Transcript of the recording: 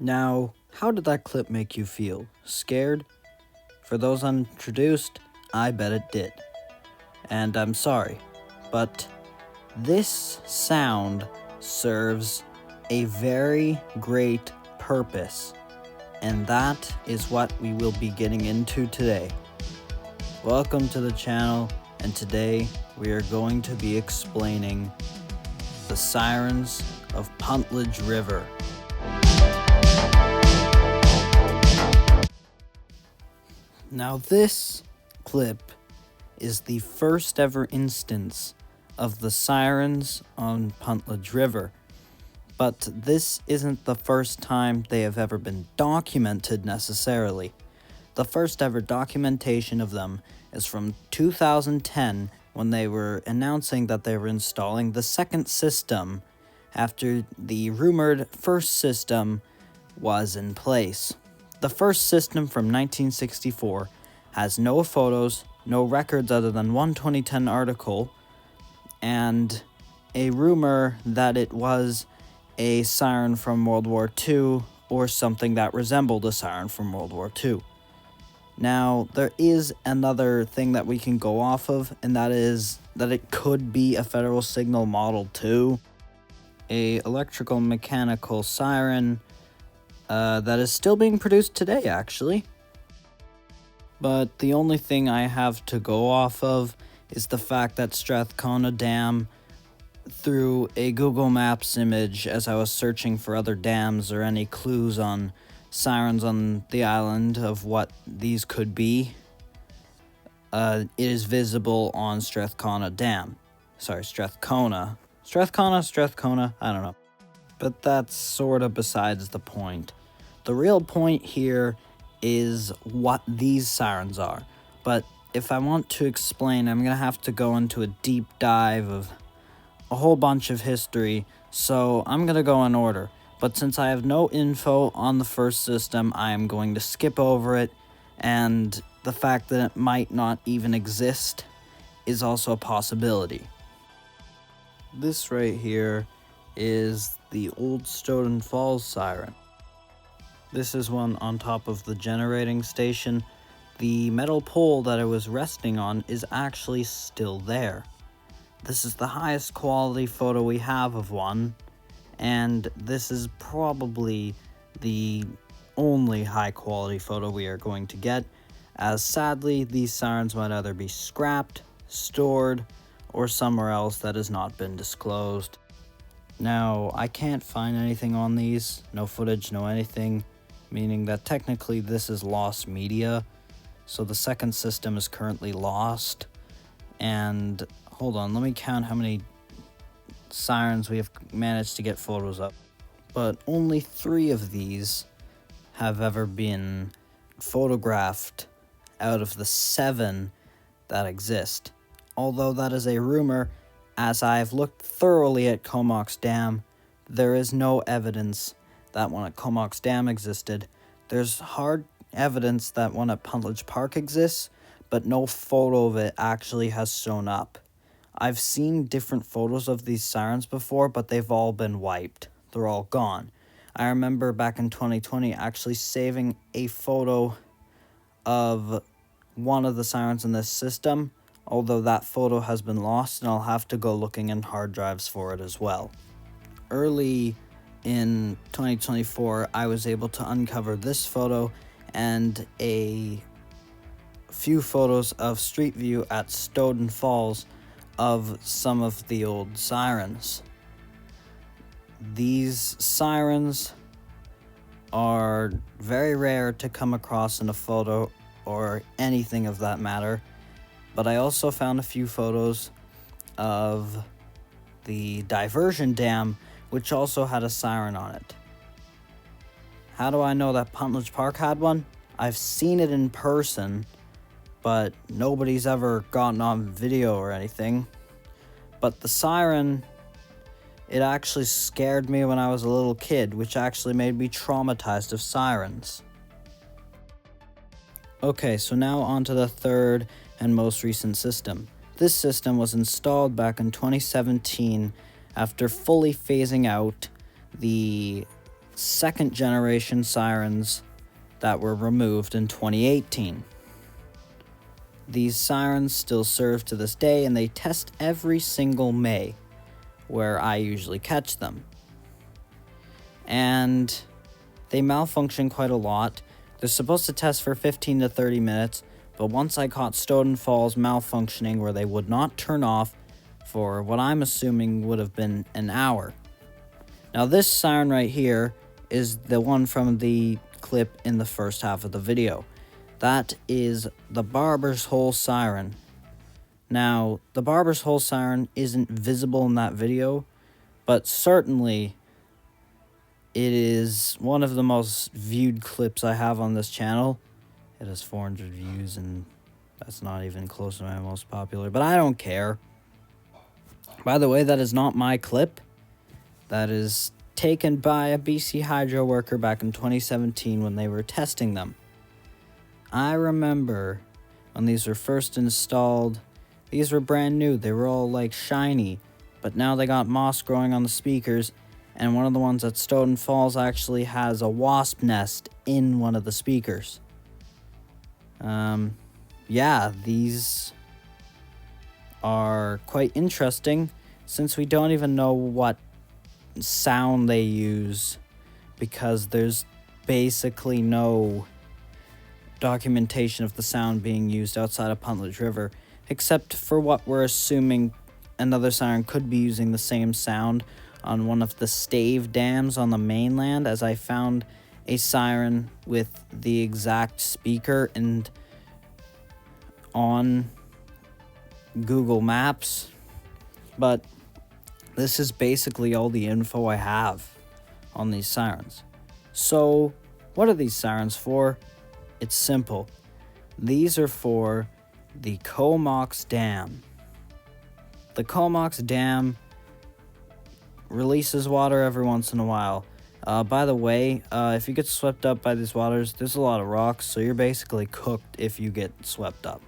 Now, how did that clip make you feel? Scared? For those unintroduced, I bet it did. And I'm sorry, but this sound serves a very great purpose, and that is what we will be getting into today. Welcome to the channel, and today we are going to be explaining the sirens of Puntledge River. Now this clip is the first ever instance of the sirens on Puntledge River, but this isn't the first time they have ever been documented necessarily. The first ever documentation of them is from 2010 when they were announcing that they were installing the second system after the rumored first system was in place. The first system from 1964 has no photos, no records other than one 2010 article, and a rumor that it was a siren from World War II or something that resembled a siren from World War II. Now, there is another thing that we can go off of, and that is that it could be a Federal Signal Model 2, a electrical mechanical siren that is still being produced today, actually. But the only thing I have to go off of is the fact that Strathcona Dam, through a Google Maps image as I was searching for other dams or any clues on sirens on the island of what these could be, it is visible on Strathcona Dam. Sorry, Strathcona, I don't know. But that's sort of besides the point. The real point here is what these sirens are. But if I want to explain, I'm going to have to go into a deep dive of a whole bunch of history, so I'm going to go in order. But since I have no info on the first system, I am going to skip over it, and the fact that it might not even exist is also a possibility. This right here is the old Stoughton Falls siren. This is one on top of the generating station. The metal pole that it was resting on is actually still there. This is the highest quality photo we have of one, and this is probably the only high quality photo we are going to get, as sadly these sirens might either be scrapped, stored, or somewhere else that has not been disclosed. Now, I can't find anything on these, no footage, no anything, meaning that technically this is lost media, so the second system is currently lost. And hold on, let me count how many sirens we have managed to get photos of. But only 3 of these have ever been photographed out of the 7 that exist. Although that is a rumor, as I've looked thoroughly at Comox Dam, there is no evidence that one at Comox Dam existed. There's hard evidence that one at Puntledge Park exists, but no photo of it actually has shown up. I've seen different photos of these sirens before, but they've all been wiped. They're all gone. I remember back in 2020 actually saving a photo of one of the sirens in this system, although that photo has been lost, and I'll have to go looking in hard drives for it as well. Early in 2024, I was able to uncover this photo and a few photos of Street View at Stoughton Falls of some of the old sirens. These sirens are very rare to come across in a photo or anything of that matter. But I also found a few photos of the diversion dam, which also had a siren on it. How do I know that Puntledge Park had one? I've seen it in person, but nobody's ever gotten on video or anything. But the siren, it actually scared me when I was a little kid, which actually made me traumatized of sirens. Okay, so now on to the third and most recent system. This system was installed back in 2017 after fully phasing out the second generation sirens that were removed in 2018. These sirens still serve to this day, and they test every single May, where I usually catch them. And they malfunction quite a lot. They're supposed to test for 15 to 30 minutes, but once I caught Stoughton Falls malfunctioning where they would not turn off for what I'm assuming would have been an hour. Now this siren right here is the one from the clip in the first half of the video. That is the Barber's Hole siren. Now, the Barber's Hole siren isn't visible in that video, but certainly it is one of the most viewed clips I have on this channel. It has 400 views, and that's not even close to my most popular, but I don't care. By the way, that is not my clip. That is taken by a BC Hydro worker back in 2017 when they were testing them. I remember when these were first installed, these were brand new. They were all like shiny, but now they got moss growing on the speakers, and one of the ones at Stoughton Falls actually has a wasp nest in one of the speakers. Yeah, these are quite interesting since we don't even know what sound they use, because there's basically no documentation of the sound being used outside of Puntledge River, except for what we're assuming another siren could be using the same sound on one of the stave dams on the mainland, as I found a siren with the exact speaker and on Google Maps. But this is basically all the info I have on these sirens. So what are these sirens for? It's simple. These are for the Comox Dam. The Comox Dam releases water every once in a while. By the way, if you get swept up by these waters, there's a lot of rocks, so you're basically cooked if you get swept up.